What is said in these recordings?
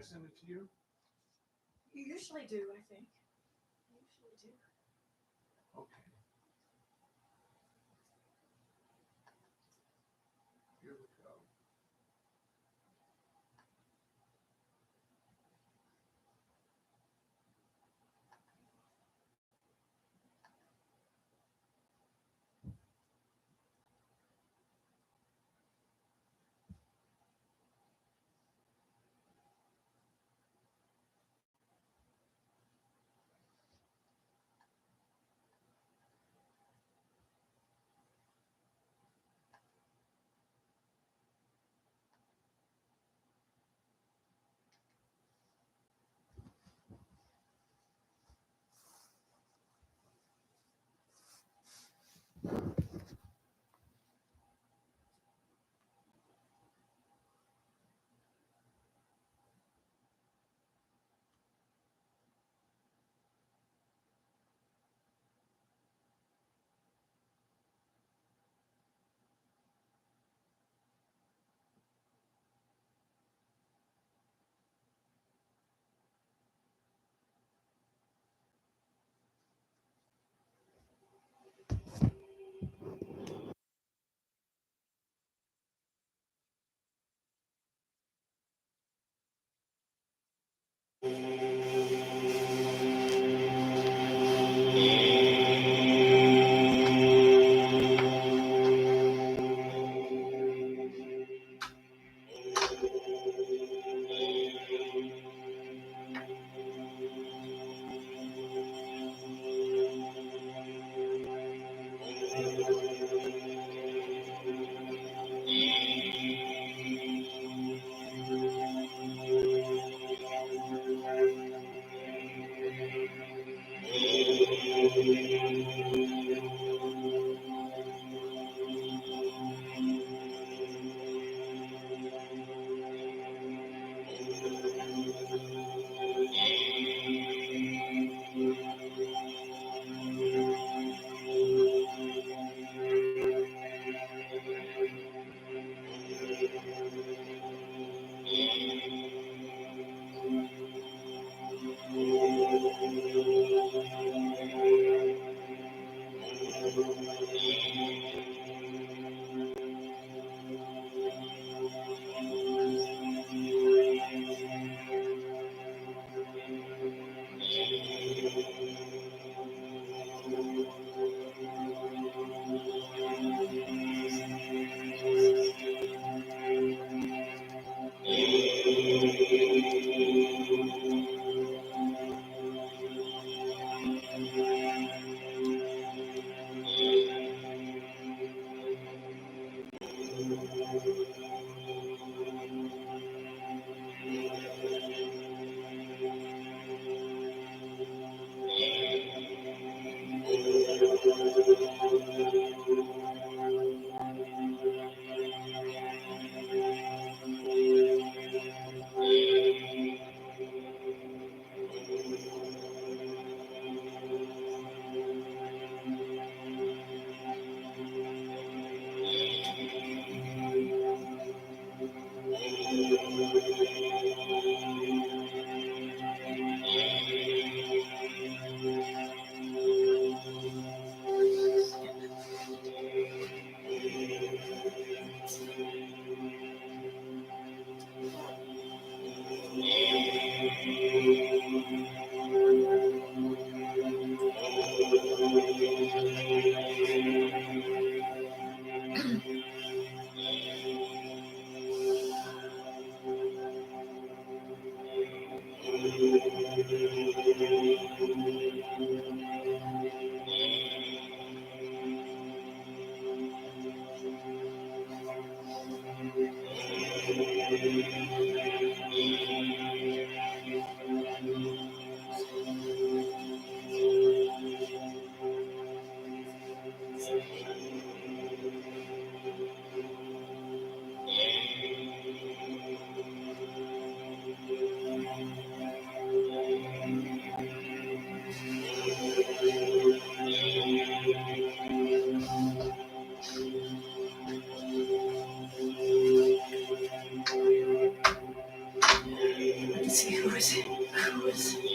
send it to you? You usually do, I think. You usually do. Okay. Here we go. this here.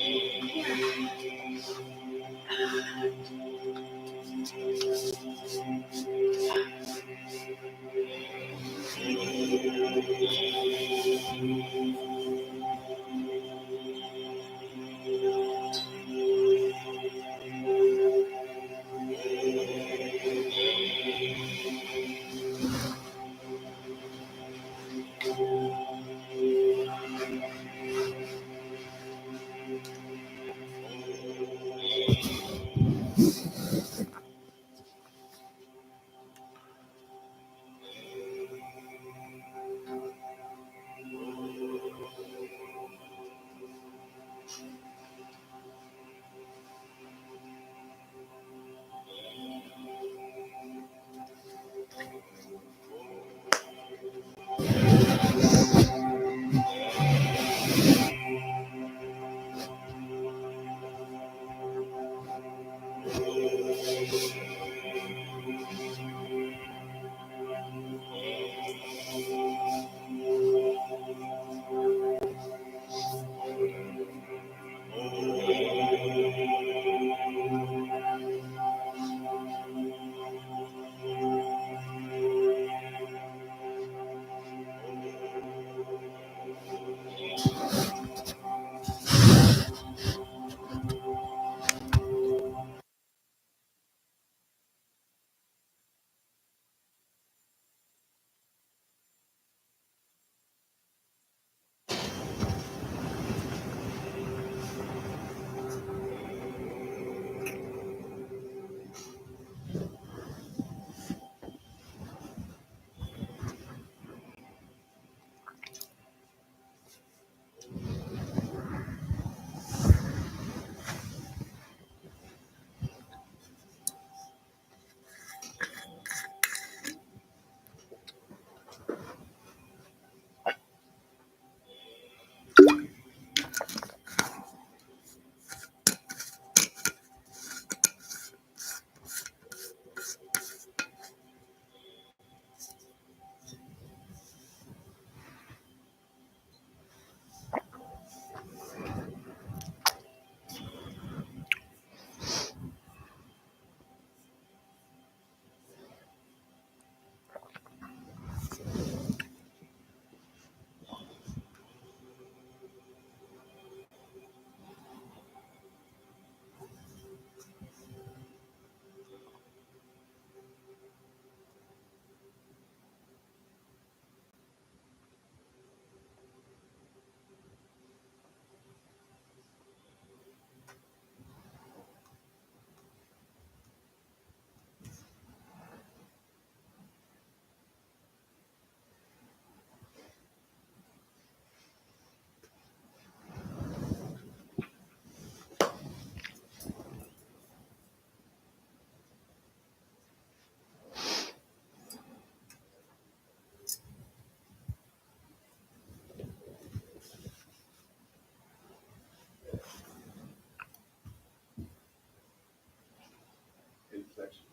Infection.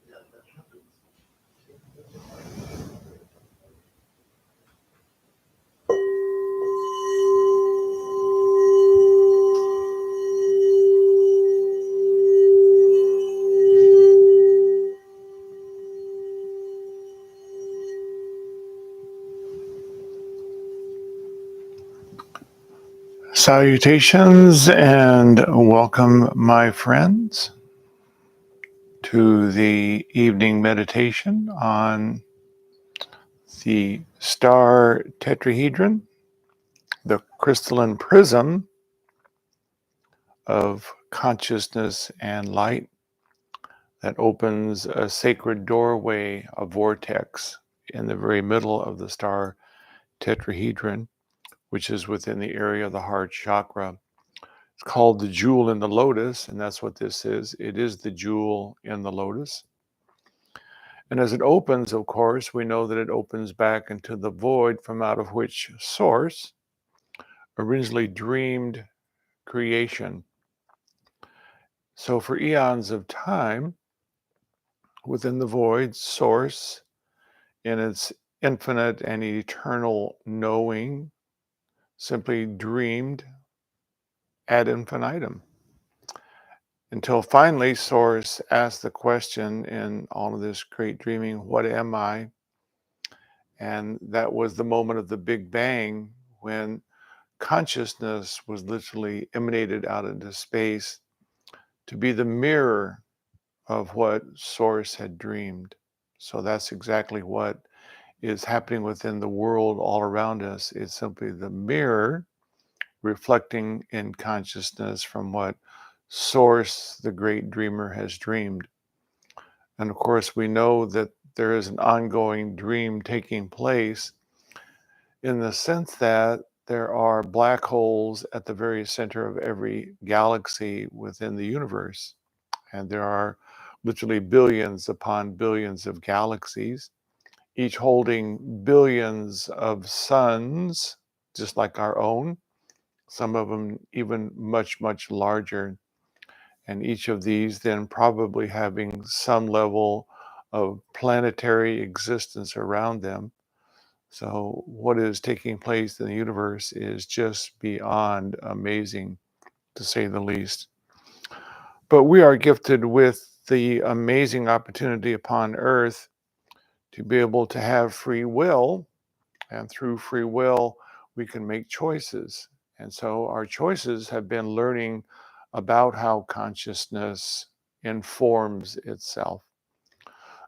Yeah, that happens. Salutations and welcome, my friends, to the evening meditation on the star tetrahedron, the crystalline prism of consciousness and light that opens a sacred doorway, a vortex in the very middle of the star tetrahedron, which is within the area of the heart chakra. It's called the jewel in the lotus, and that's what this is. It is the jewel in the lotus. And as it opens, of course, we know that it opens back into the void from out of which Source originally dreamed creation. So for eons of time, within the void, Source, in its infinite and eternal knowing, simply dreamed ad infinitum. Until finally, Source asked the question in all of this great dreaming, what am I? And that was the moment of the Big Bang when consciousness was literally emanated out into space to be the mirror of what Source had dreamed. So that's exactly what is happening within the world all around us. It's simply the mirror reflecting in consciousness from what Source, the great dreamer, has dreamed. And of course, we know that there is an ongoing dream taking place in the sense that there are black holes at the very center of every galaxy within the universe. And there are literally billions upon billions of galaxies, each holding billions of suns, just like our own, some of them even much, much larger. And each of these then probably having some level of planetary existence around them. So, what is taking place in the universe is just beyond amazing, to say the least. But we are gifted with the amazing opportunity upon earth to be able to have free will. And through free will, we can make choices. And so our choices have been learning about how consciousness informs itself.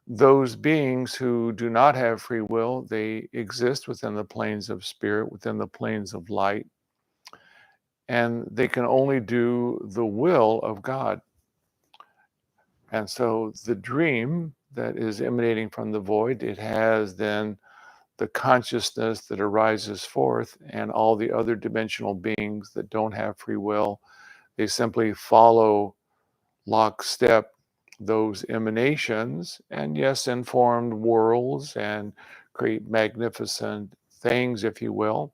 Those beings who do not have free will, they exist within the planes of spirit, within the planes of light, and they can only do the will of God. And so the dream that is emanating from the void, it has then the consciousness that arises forth, and all the other dimensional beings that don't have free will, they simply follow lockstep those emanations, and yes, informed worlds and create magnificent things, if you will,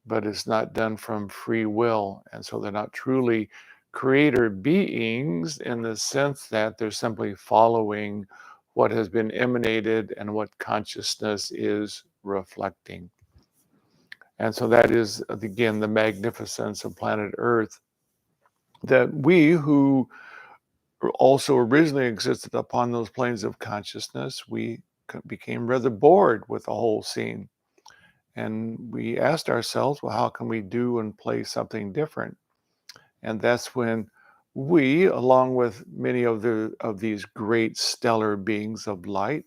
but it's not done from free will. And so they're not truly creator beings in the sense that they're simply following what has been emanated and what consciousness is reflecting. And so that is, again, the magnificence of planet Earth, that we who also originally existed upon those planes of consciousness, we became rather bored with the whole scene. And we asked ourselves, well, how can we do and play something different? And that's when we, along with many of these great stellar beings of light,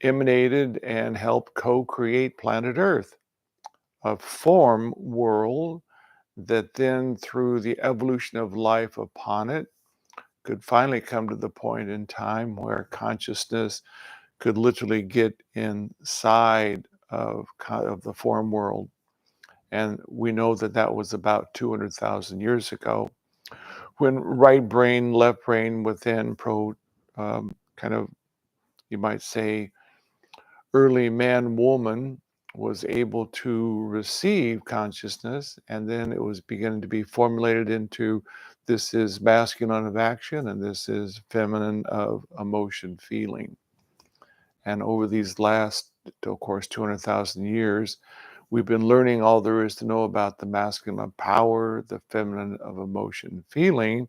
emanated and helped co-create planet Earth, a form world that then, through the evolution of life upon it, could finally come to the point in time where consciousness could literally get inside of the form world. And we know that that was about 200,000 years ago, when right brain, left brain within kind of, you might say, early man woman was able to receive consciousness, and then it was beginning to be formulated into this is masculine of action and this is feminine of emotion feeling. And over these last, of course, 200,000 years, we've been learning all there is to know about the masculine of power, the feminine of emotion feeling.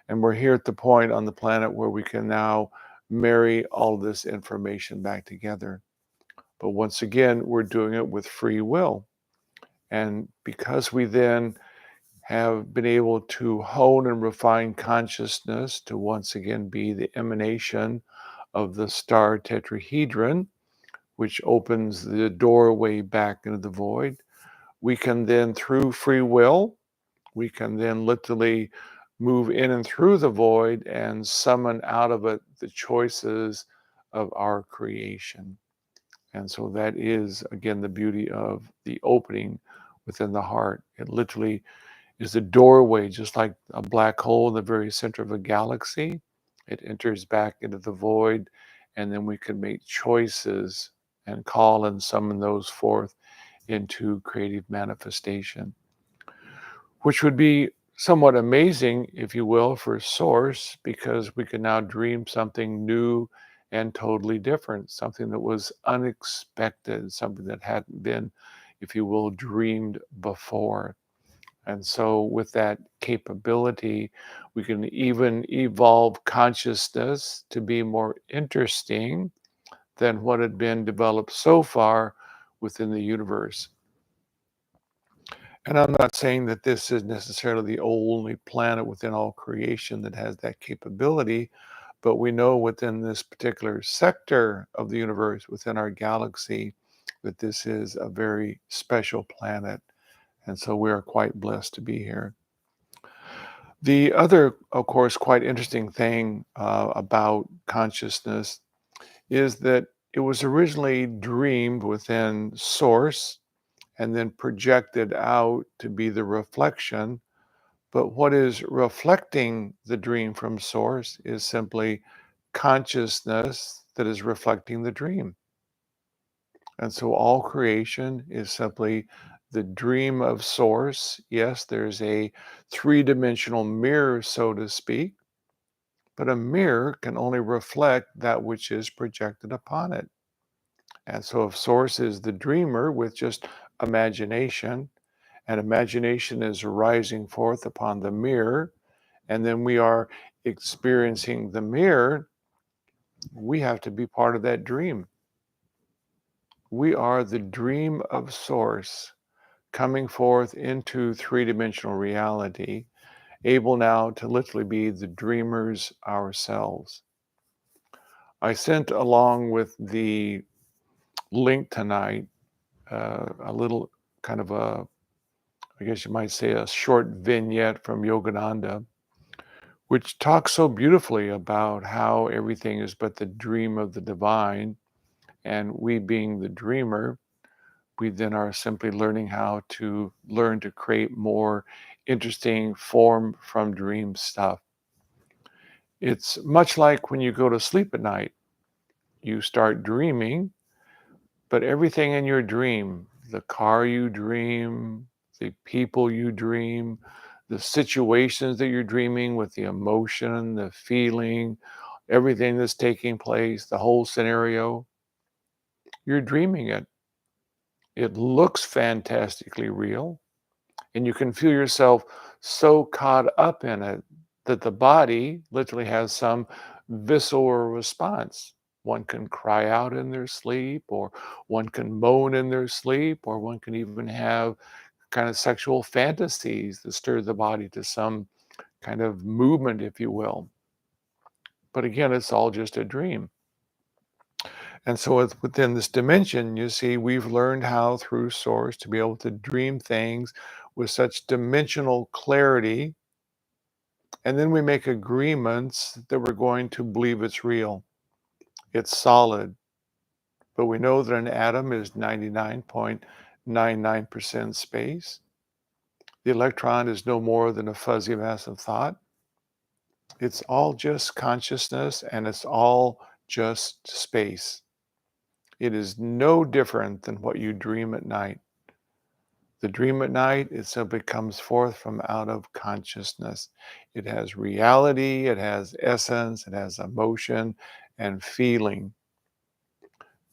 And we're here at the point on the planet where we can now marry all this information back together. But once again, we're doing it with free will. And because we then have been able to hone and refine consciousness to once again be the emanation of the star tetrahedron, which opens the doorway back into the void, we can then, through free will, we can then literally move in and through the void and summon out of it the choices of our creation. And so that is, again, the beauty of the opening within the heart. It literally is a doorway, just like a black hole in the very center of a galaxy. It enters back into the void, and then we can make choices and call and summon those forth into creative manifestation, which would be somewhat amazing, if you will, for Source, because we can now dream something new and totally different, something that was unexpected, something that hadn't been if you will, dreamed before. And so, with that capability, we can even evolve consciousness to be more interesting than what had been developed so far within the universe. And I'm not saying that this is necessarily the only planet within all creation that has that capability, but we know within this particular sector of the universe, within our galaxy, that this is a very special planet. And so we are quite blessed to be here. The other, of course, quite interesting thing about consciousness is that it was originally dreamed within Source and then projected out to be the reflection. But what is reflecting the dream from Source is simply consciousness that is reflecting the dream. And so all creation is simply the dream of Source. Yes, there's a three-dimensional mirror, so to speak, but a mirror can only reflect that which is projected upon it. And so if Source is the dreamer with just imagination, and imagination is rising forth upon the mirror, and then we are experiencing the mirror, we have to be part of that dream. We are the dream of Source coming forth into three-dimensional reality, able now to literally be the dreamers ourselves. I sent along with the link tonight a little kind of a, I guess you might say, a short vignette from Yogananda, which talks so beautifully about how everything is but the dream of the divine, and we being the dreamer, we then are simply learning how to learn to create more interesting form from dream stuff. It's much like when you go to sleep at night, you start dreaming, but everything in your dream, the car you dream, the people you dream, the situations that you're dreaming with the emotion, the feeling, everything that's taking place, the whole scenario, you're dreaming it. It looks fantastically real, and you can feel yourself so caught up in it that the body literally has some visceral response. One can cry out in their sleep, or one can moan in their sleep, or one can even have kind of sexual fantasies that stir the body to some kind of movement, if you will. But again, it's all just a dream. And so within this dimension, you see, we've learned how through Source to be able to dream things with such dimensional clarity. And then we make agreements that we're going to believe it's real. It's solid. But we know that an atom is 99.99% space. The electron is no more than a fuzzy mass of thought. It's all just consciousness, and it's all just space. It is no different than what you dream at night. The dream at night, it simply comes forth from out of consciousness. It has reality, it has essence, it has emotion and feeling.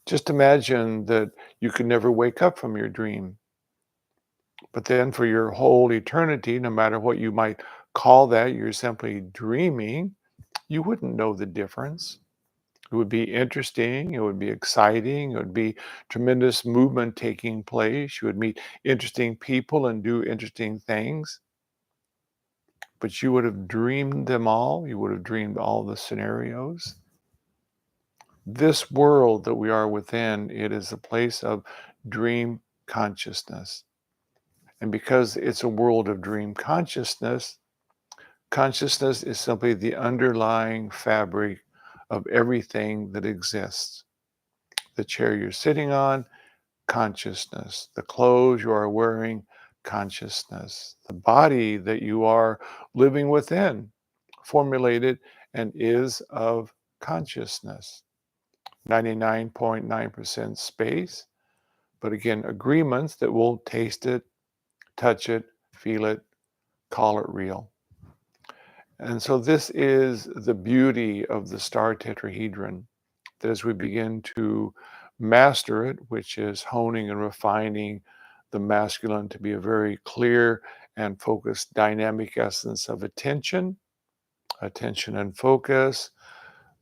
Just imagine that you could never wake up from your dream. But then for your whole eternity, no matter what you might call that, you're simply dreaming, you wouldn't know the difference. It would be interesting. It would be exciting. It would be tremendous movement taking place. You would meet interesting people and do interesting things. But you would have dreamed them all. You would have dreamed all the scenarios. This world that we are within, it is a place of dream consciousness. And because it's a world of dream consciousness, consciousness is simply the underlying fabric of everything that exists. The chair you're sitting on, consciousness. The clothes you are wearing, consciousness. The body that you are living within, formulated and is of consciousness. 99.9% space, but again, agreements that will taste it, touch it, feel it, call it real. And so this is the beauty of the star tetrahedron, that as we begin to master it, which is honing and refining the masculine to be a very clear and focused dynamic essence of attention and focus.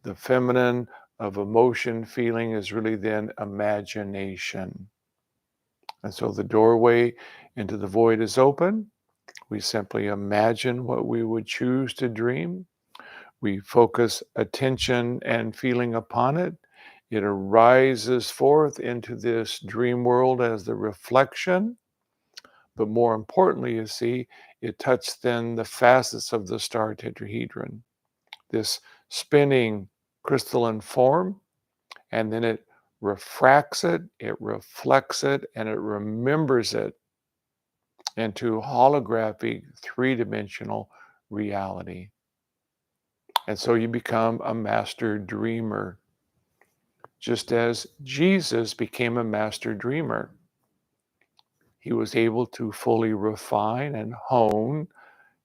The feminine of emotion, feeling is really then imagination. And so the doorway into the void is open. We simply imagine what we would choose to dream. We focus attention and feeling upon it. It arises forth into this dream world as the reflection. But more importantly, you see, it touched then the facets of the star tetrahedron, this spinning crystalline form, and then it refracts it, it reflects it, and it remembers it into holographic three-dimensional reality. And so you become a master dreamer, just as Jesus became a master dreamer. He was able to fully refine and hone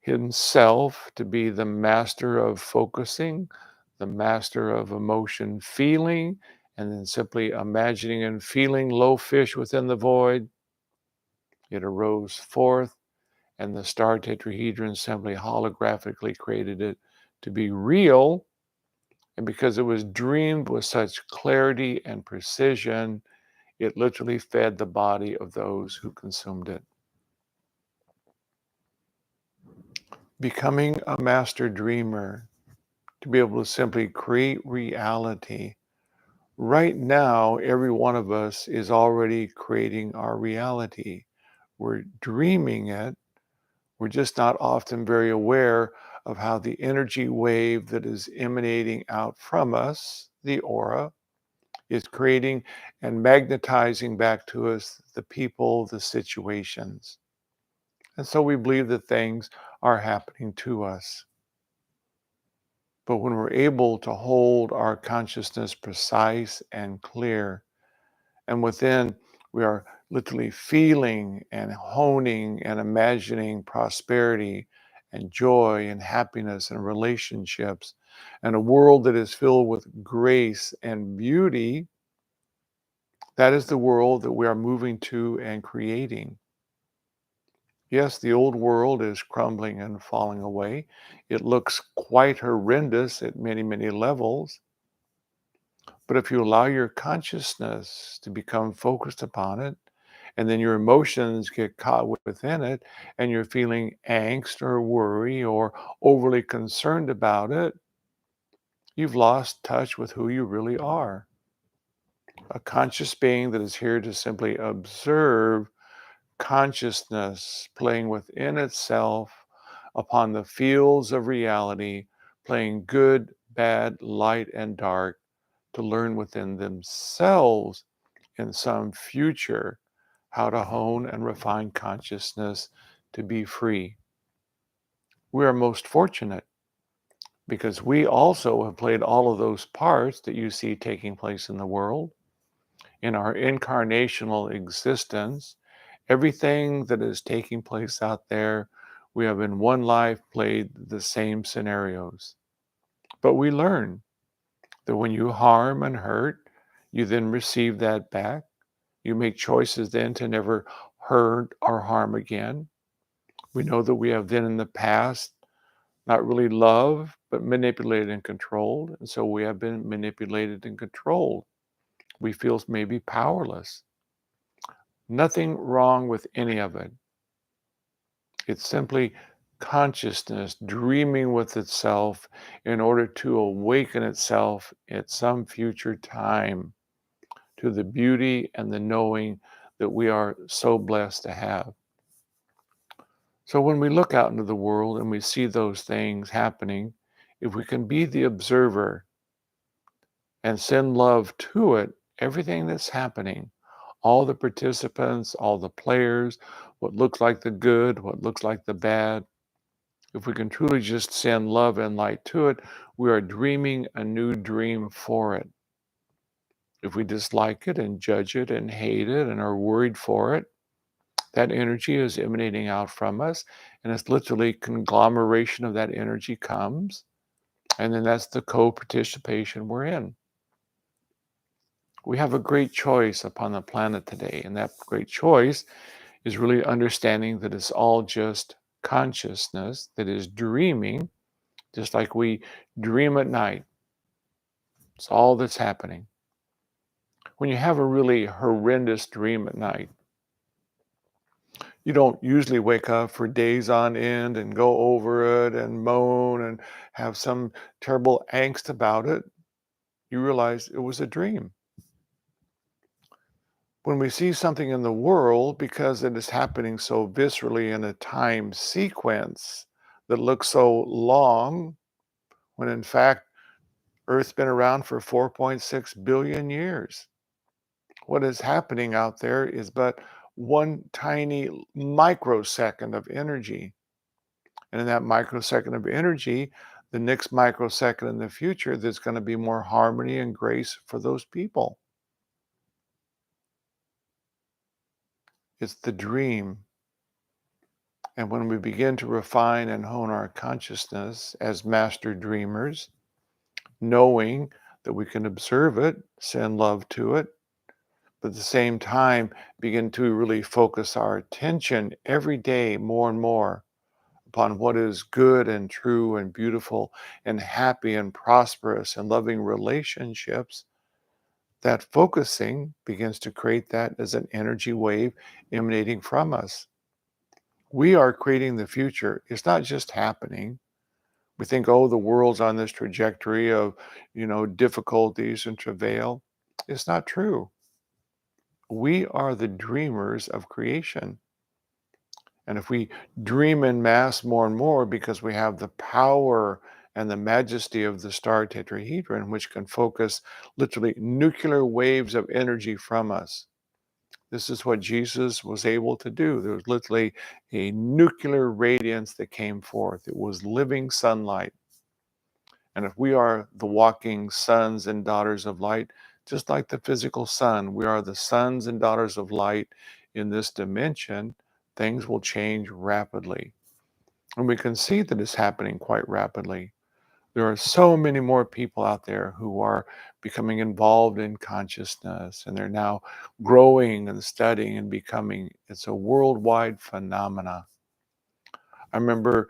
himself to be the master of focusing, the master of emotion feeling, and then simply imagining and feeling low fish within the void. It arose forth, and the star tetrahedron simply holographically created it to be real. And because it was dreamed with such clarity and precision, it literally fed the body of those who consumed it. Becoming a master dreamer, to be able to simply create reality. Right now, every one of us is already creating our reality. We're dreaming it. We're just not often very aware of how the energy wave that is emanating out from us, the aura, is creating and magnetizing back to us the people, the situations. And so we believe that things are happening to us. But when we're able to hold our consciousness precise and clear, and within we are literally feeling and honing and imagining prosperity and joy and happiness and relationships and a world that is filled with grace and beauty, that is the world that we are moving to and creating. Yes, the old world is crumbling and falling away. It looks quite horrendous at many, many levels. But if you allow your consciousness to become focused upon it, and then your emotions get caught within it, and you're feeling angst or worry or overly concerned about it, you've lost touch with who you really are. A conscious being that is here to simply observe consciousness playing within itself upon the fields of reality, playing good, bad, light, and dark to learn within themselves in some future how to hone and refine consciousness to be free. We are most fortunate because we also have played all of those parts that you see taking place in the world, in our incarnational existence. Everything that is taking place out there, we have in one life played the same scenarios. But we learn that when you harm and hurt, you then receive that back. You make choices then to never hurt or harm again. We know that we have then in the past not really loved, but manipulated and controlled. And so we have been manipulated and controlled. We feel maybe powerless. Nothing wrong with any of it. It's simply consciousness dreaming with itself in order to awaken itself at some future time to the beauty and the knowing that we are so blessed to have. So when we look out into the world and we see those things happening, if we can be the observer and send love to it, everything that's happening, all the participants, all the players, what looks like the good, what looks like the bad, if we can truly just send love and light to it, we are dreaming a new dream for it. If we dislike it and judge it and hate it and are worried for it, that energy is emanating out from us, and it's literally conglomeration of that energy comes, and then that's the co-participation we're in. We have a great choice upon the planet today, and that great choice is really understanding that it's all just consciousness that is dreaming, just like we dream at night. It's all that's happening. When you have a really horrendous dream at night, you don't usually wake up for days on end and go over it and moan and have some terrible angst about it. You realize it was a dream. When we see something in the world, because it is happening so viscerally in a time sequence that looks so long, when in fact, Earth's been around for 4.6 billion years. What is happening out there is but one tiny microsecond of energy. And in that microsecond of energy, the next microsecond in the future, there's going to be more harmony and grace for those people. It's the dream. And when we begin to refine and hone our consciousness as master dreamers, knowing that we can observe it, send love to it, but at the same time, begin to really focus our attention every day more and more upon what is good and true and beautiful and happy and prosperous and loving relationships, that focusing begins to create that as an energy wave emanating from us. We are creating the future. It's not just happening. We think, oh, the world's on this trajectory of, difficulties and travail. It's not true. We are the dreamers of creation. And if we dream in mass more and more because we have the power and the majesty of the star tetrahedron, which can focus literally nuclear waves of energy from us. This is what Jesus was able to do. There was literally a nuclear radiance that came forth. It was living sunlight. And if we are the walking sons and daughters of light, just like the physical sun, we are the sons and daughters of light in this dimension, things will change rapidly. And we can see that it's happening quite rapidly. There are so many more people out there who are becoming involved in consciousness, and they're now growing and studying and becoming. It's a worldwide phenomena. I remember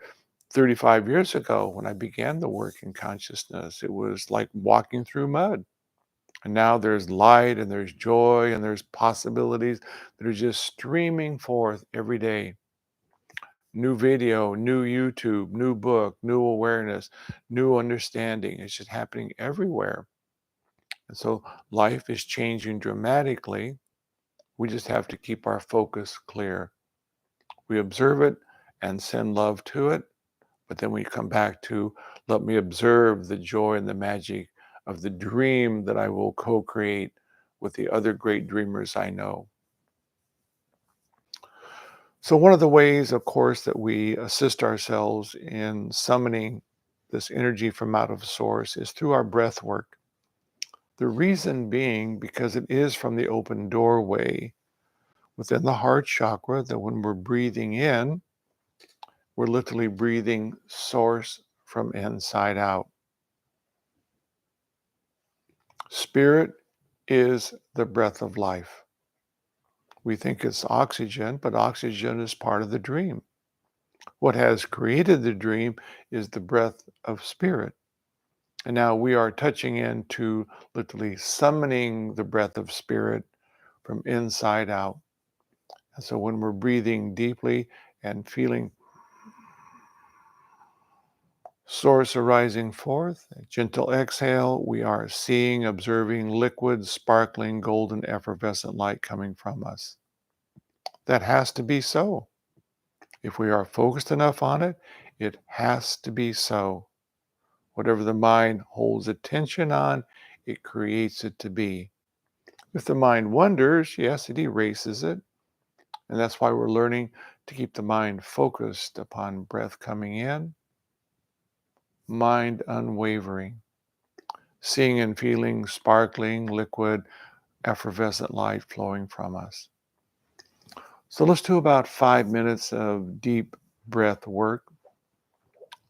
35 years ago when I began the work in consciousness, it was like walking through mud. And now there's light and there's joy and there's possibilities that are just streaming forth every day. New video, new YouTube, new book, new awareness, new understanding. It's just happening everywhere. And so life is changing dramatically. We just have to keep our focus clear. We observe it and send love to it. But then we come back to let me observe the joy and the magic of the dream that I will co-create with the other great dreamers I know. So one of the ways, of course, that we assist ourselves in summoning this energy from out of source is through our breath work. The reason being because it is from the open doorway within the heart chakra that when we're breathing in, we're literally breathing source from inside out. Spirit is the breath of life. We think it's oxygen, but oxygen is part of the dream. What has created the dream is the breath of spirit. And now we are touching into literally summoning the breath of spirit from inside out. And so when we're breathing deeply and feeling source arising forth, a gentle exhale, we are seeing, observing liquid, sparkling, golden, effervescent light coming from us. That has to be so. If we are focused enough on it, it has to be so. Whatever the mind holds attention on, it creates it to be. If the mind wanders, yes, it erases it. And that's why we're learning to keep the mind focused upon breath coming in, mind unwavering, seeing and feeling sparkling, liquid, effervescent light flowing from us. So let's do about 5 minutes of deep breath work.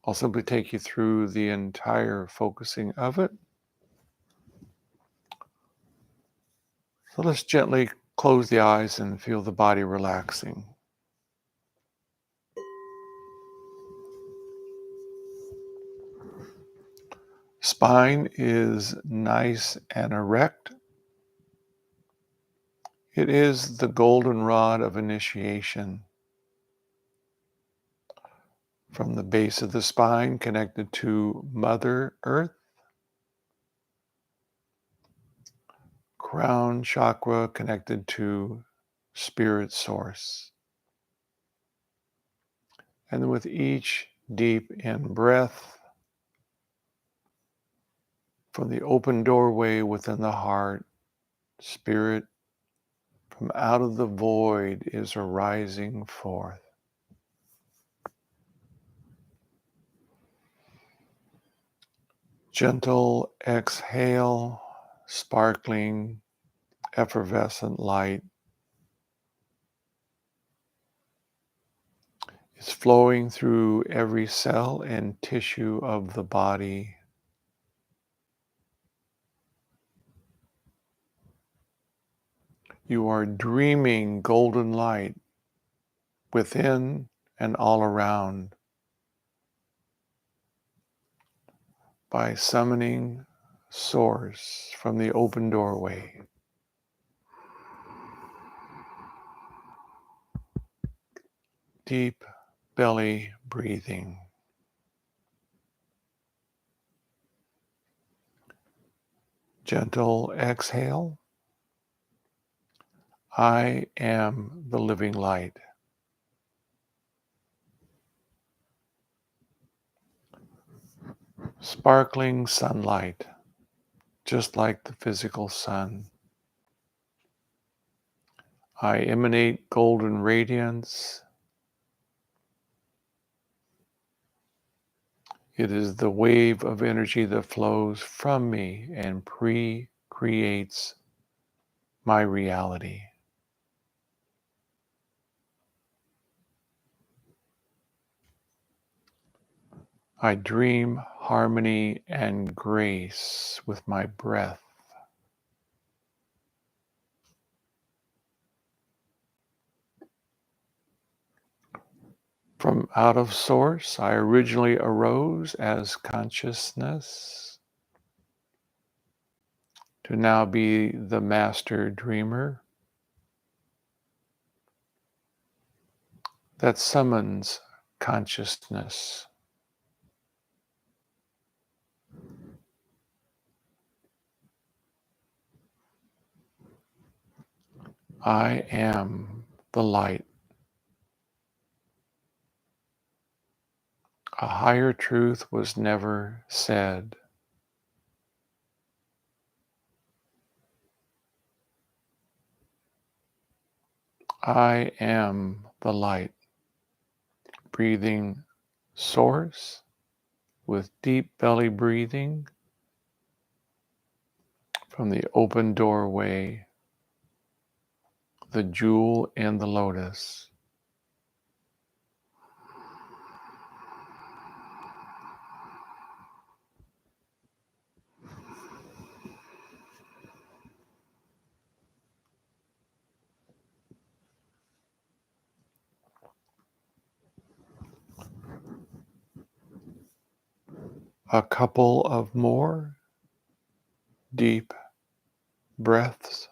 I'll simply take you through the entire focusing of it. So let's gently close the eyes and feel the body relaxing. Spine is nice and erect. It is the goldenrod of initiation. From the base of the spine connected to Mother Earth, crown chakra connected to Spirit Source. And with each deep in breath, from the open doorway within the heart, Spirit from out of the void is arising forth. Gentle exhale, sparkling, effervescent light is flowing through every cell and tissue of the body. You are dreaming golden light within and all around by summoning Source from the open doorway. Deep belly breathing. Gentle exhale. I am the living light. Sparkling sunlight, just like the physical sun. I emanate golden radiance. It is the wave of energy that flows from me and pre-creates my reality. I dream harmony and grace with my breath. From out of Source, I originally arose as consciousness to now be the master dreamer that summons consciousness. I am the light. A higher truth was never said. I am the light, breathing Source with deep belly breathing from the open doorway, the jewel and the lotus. A couple of more deep breaths,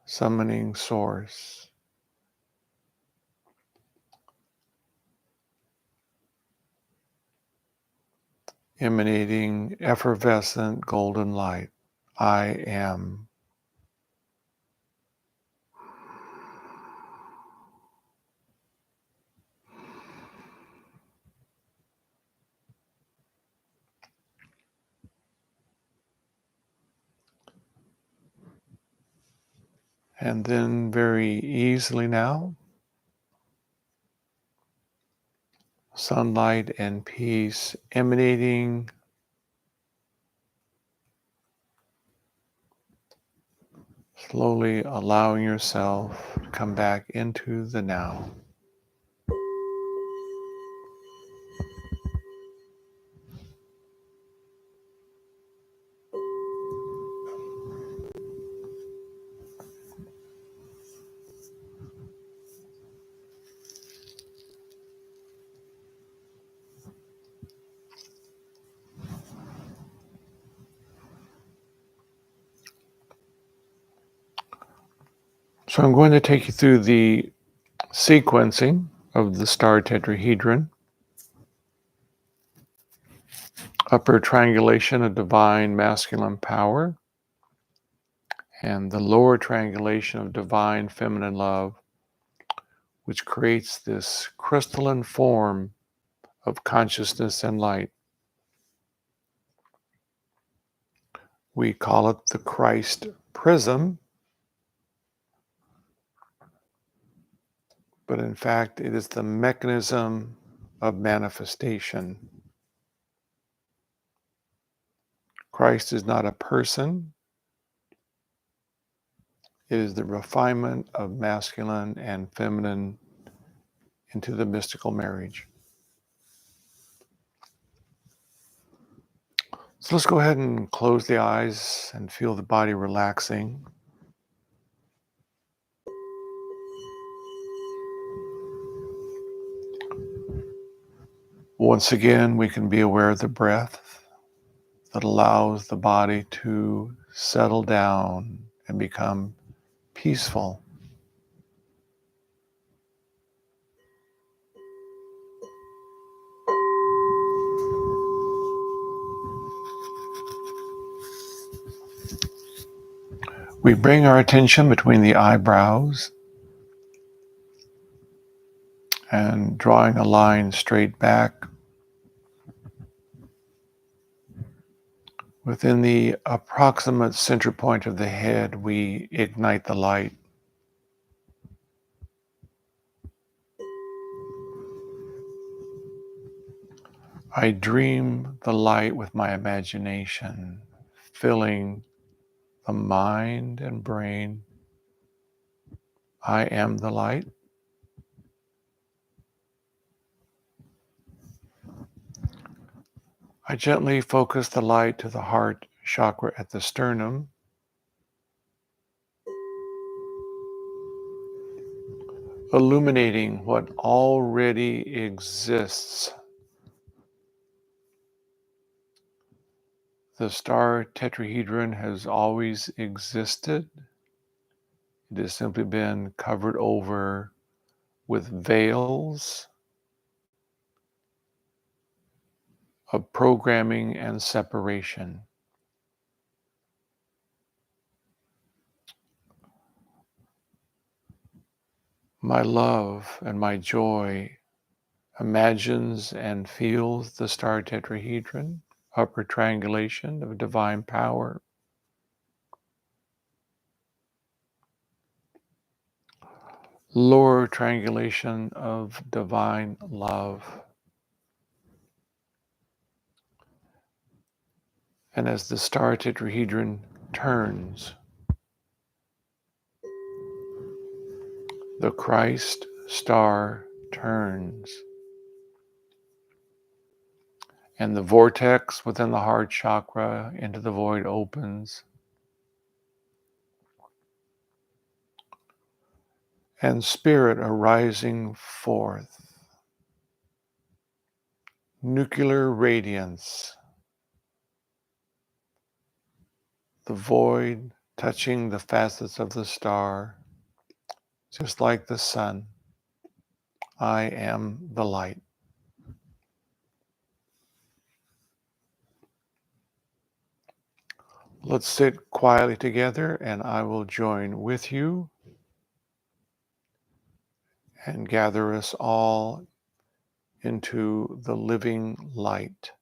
summoning Source. Emanating effervescent golden light. I am. And then very easily now, sunlight and peace emanating slowly, allowing yourself to come back into the now. So I'm going to take you through the sequencing of the star tetrahedron. Upper triangulation of divine masculine power, and the lower triangulation of divine feminine love, which creates this crystalline form of consciousness and light. We call it the Christ prism, but in fact, it is the mechanism of manifestation. Christ is not a person. It is the refinement of masculine and feminine into the mystical marriage. So let's go ahead and close the eyes and feel the body relaxing. Once again, we can be aware of the breath that allows the body to settle down and become peaceful. We bring our attention between the eyebrows and drawing a line straight back. Within the approximate center point of the head, we ignite the light. I dream the light with my imagination, filling the mind and brain. I am the light. I gently focus the light to the heart chakra at the sternum. Illuminating what already exists. The star tetrahedron has always existed. It has simply been covered over with veils of programming and separation. My love and my joy imagines and feels the star tetrahedron, upper triangulation of divine power. Lower triangulation of divine love. And as the star tetrahedron turns, the Christ star turns. And the vortex within the heart chakra into the void opens. And spirit arising forth. Nuclear radiance. The void touching the facets of the star, just like the sun. I am the light. Let's sit quietly together and I will join with you and gather us all into the living light.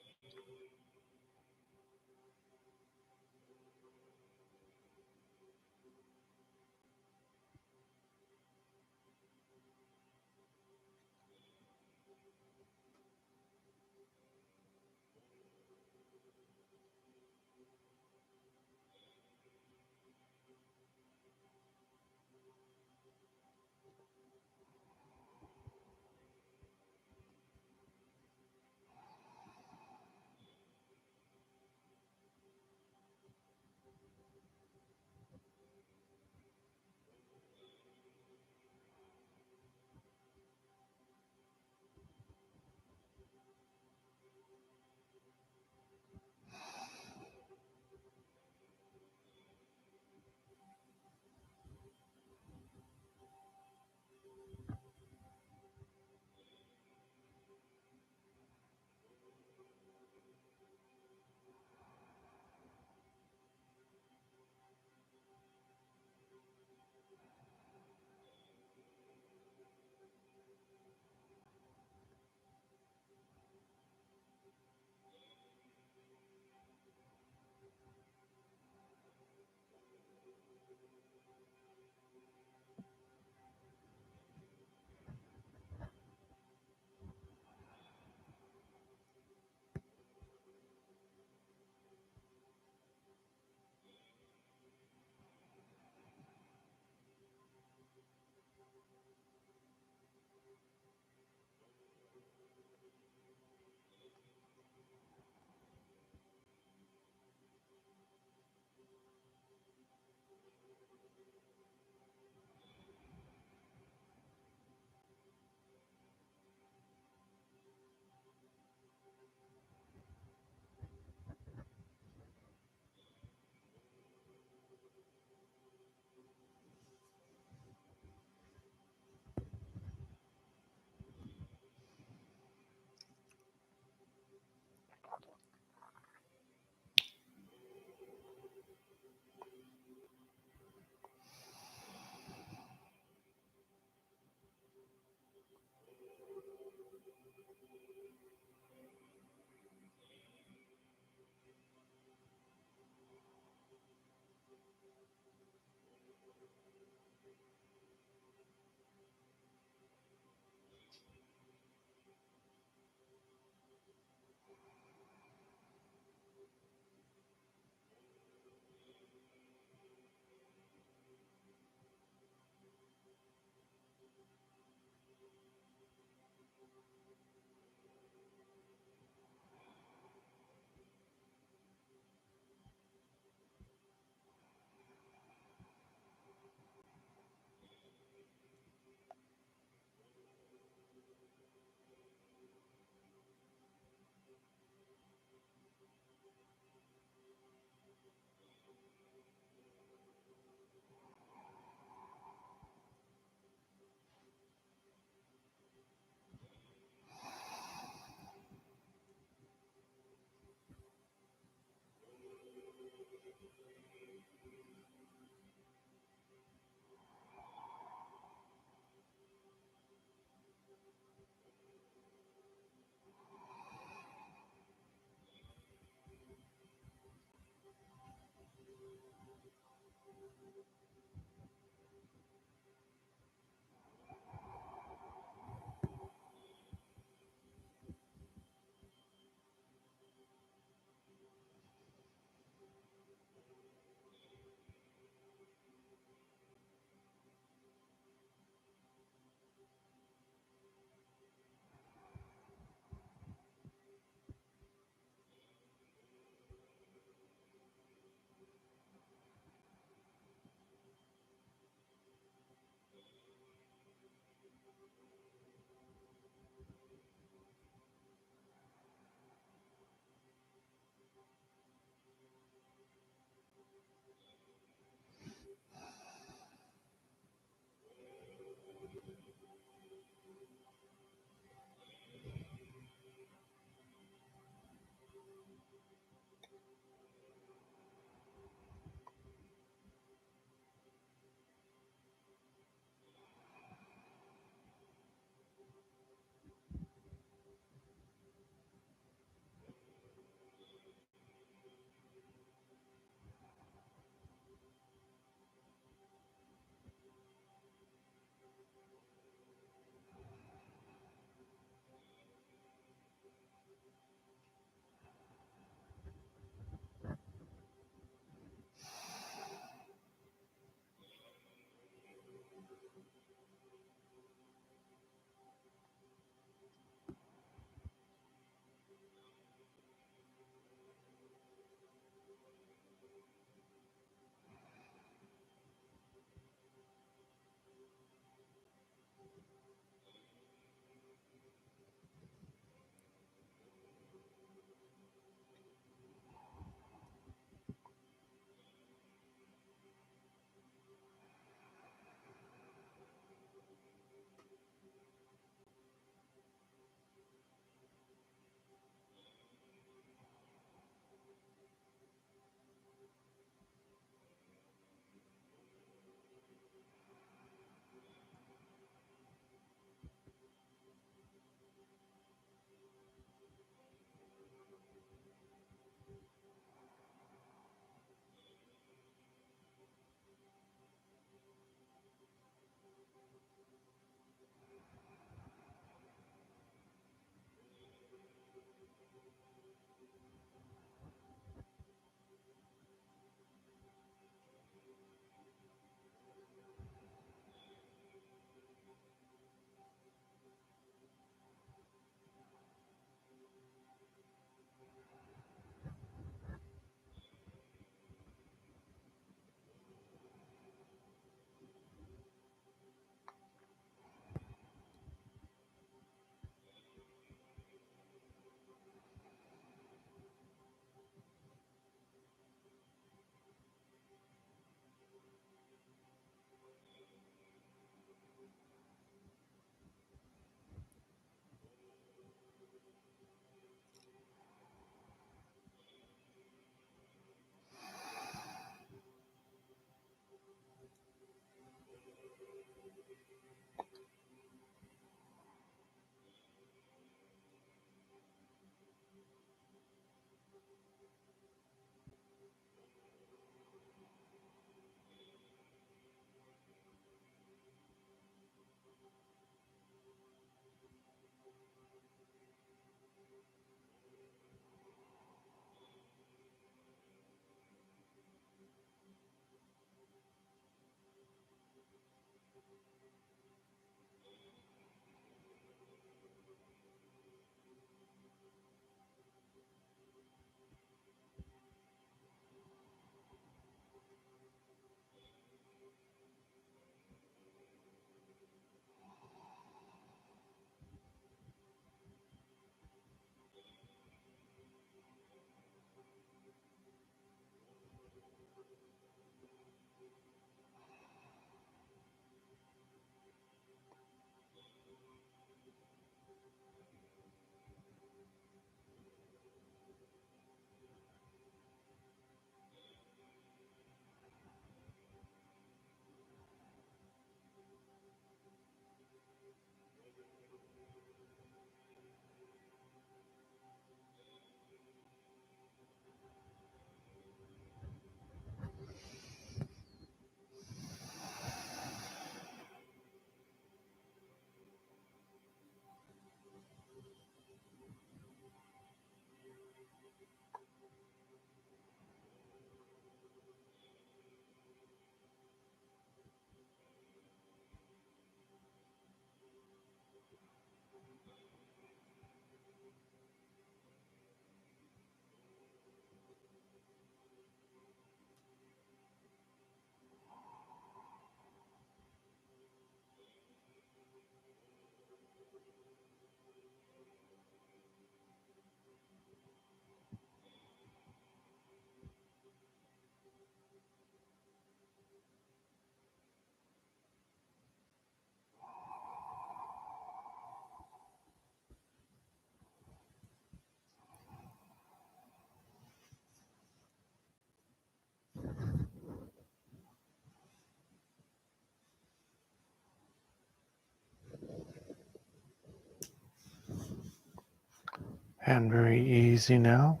And very easy now.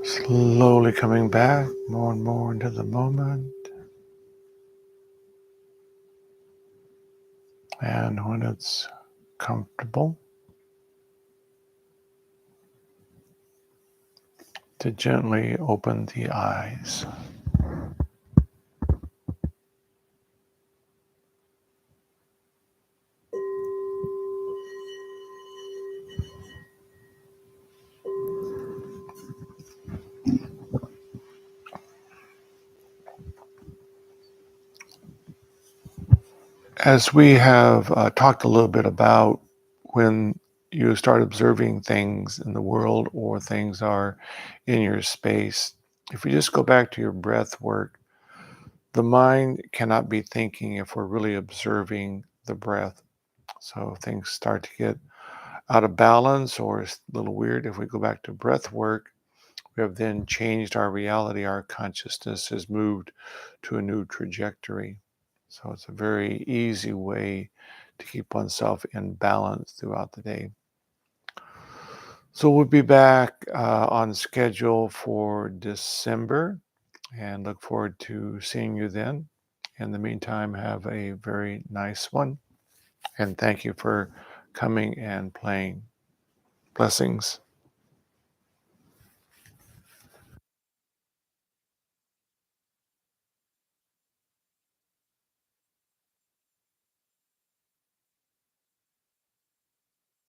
Slowly coming back more and more into the moment. And when it's comfortable, to gently open the eyes. As we have talked a little bit about when you start observing things in the world or things are in your space, if we just go back to your breath work, the mind cannot be thinking if we're really observing the breath. So if things start to get out of balance or it's a little weird, if we go back to breath work, we have then changed our reality. Our consciousness has moved to a new trajectory. So it's a very easy way to keep oneself in balance throughout the day. So we'll be back on schedule for December and look forward to seeing you then. In the meantime, have a very nice one. And thank you for coming and playing. Blessings.